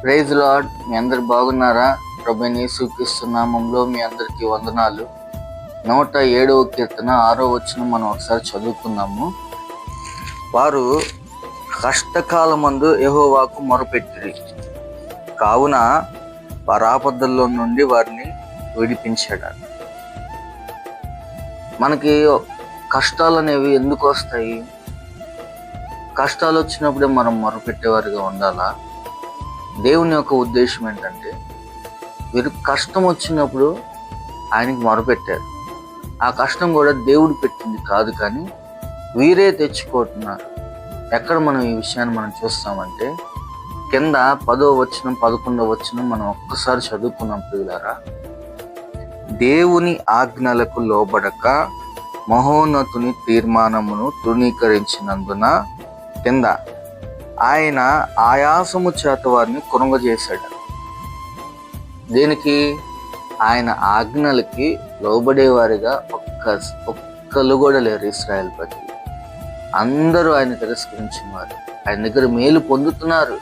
Praise lord. మీ అందరు బాగున్నారా? ప్రభువైన యేసుక్రీస్తు నామములో మీ అందరికీ వందనాలు. 107వ కీర్తన 6వ వచనం మనం ఒకసారి చదువుకుందాము. వారు కష్టకాలమందు యెహోవాకు మొరపెట్టిరి, కావున వారి ఆపదల్లో నుండి వారిని విడిపించాడు. మనకి కష్టాలు అనేవి ఎందుకు వస్తాయి? కష్టాలు వచ్చినప్పుడే మనం మొరపెట్టేవారిగా ఉండాలా? దేవుని యొక్క ఉద్దేశం ఏంటంటే, వీరు కష్టం వచ్చినప్పుడు ఆయనకి మొరపెట్టారు. ఆ కష్టం కూడా దేవుడు పెట్టింది కాదు, కానీ వీరే తెచ్చుకుంటున్నారు. ఎక్కడ మనం ఈ విషయాన్ని మనం చూస్తామంటే, కింద 10వ వచనం 11వ వచనం మనం ఒక్కసారి చదువుకున్నాం ప్రియులారా. దేవుని ఆజ్ఞలకు లోబడక మహోన్నతుని తీర్మానమును తృణీకరించినందున కింద ఆయన ఆయాసము చేత వారిని కృంగజేశాడు. దీనికి ఆయన ఆజ్ఞలకి లోబడేవారిగా ఒక్కరు కూడా లేరు. ఇశ్రాయేల్ ప్రజలు అందరూ ఆయన తిరస్కరించిన వారు. ఆయన దగ్గర మేలు పొందుతున్నారు,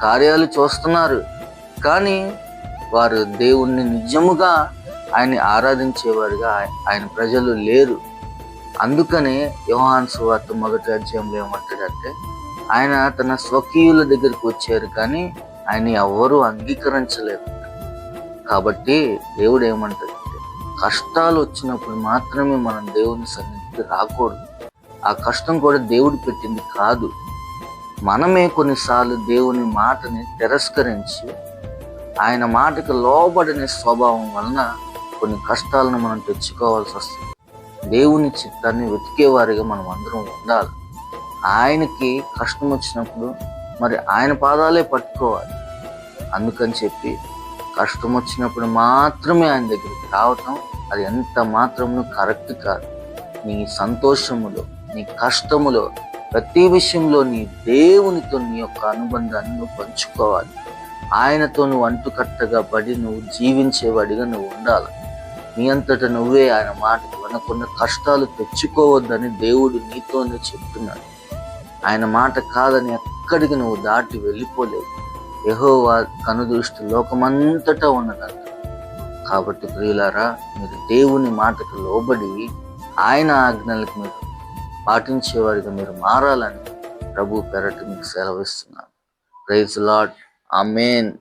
కార్యాలు చూస్తున్నారు, కానీ వారు దేవుణ్ణి నిజముగా ఆయన్ని ఆరాధించేవారుగా ఆయన ప్రజలు లేరు. అందుకనే యోహాను సువార్త 1వ అధ్యాయంలో ఏమంటాడంటే, ఆయన తన స్వకీయుల దగ్గరికి వచ్చారు, కానీ ఆయన ఎవరు అంగీకరించలేదు. కాబట్టి దేవుడు ఏమంటాడంటే, కష్టాలు వచ్చినప్పుడు మాత్రమే మనం దేవుని సన్నిధికి రాకూడదు. ఆ కష్టం కూడా దేవుడు పెట్టింది కాదు. మనమే కొన్నిసార్లు దేవుని మాటని తిరస్కరించి ఆయన మాటకు లోబడని స్వభావం వలన కొన్ని కష్టాలను మనం తెచ్చుకోవాల్సి వస్తుంది. దేవుని చిత్తాన్ని వెతికేవారిగా మనం అందరం ఉండాలి. ఆయనకి కష్టం వచ్చినప్పుడు మరి ఆయన పాదాలే పట్టుకోవాలి. అందుకని చెప్పి కష్టం వచ్చినప్పుడు మాత్రమే ఆయన దగ్గరికి రావటం అది ఎంత మాత్రము కరెక్ట్ కాదు. నీ సంతోషములో, నీ కష్టములో, ప్రతి విషయంలో నీ దేవునితో నీ యొక్క అనుబంధాన్ని నువ్వు పంచుకోవాలి. ఆయనతో నువ్వు అంటుకట్టగా పడి నువ్వు జీవించేవాడిగా నువ్వు ఉండాలి. నీ అంతటా నువ్వే ఆయన మాటకు వినకుండా కష్టాలు తెచ్చుకోవద్దని దేవుడు నీతోనే చెప్తున్నాడు. ఆయన మాట కాదని ఎక్కడికి నువ్వు దాటి వెళ్ళిపోలేవు. యెహోవా కనుదృష్టి లోకమంతటా ఉన్నదంట. కాబట్టి ప్రియులారా, మీరు దేవుని మాటకు లోబడి ఆయన ఆజ్ఞలకు మీరు పాటించేవారిగా మీరు మారాలని ప్రభు పేరట మీకు సెలవిస్తున్నాను. Praise lord. ఆమేన్.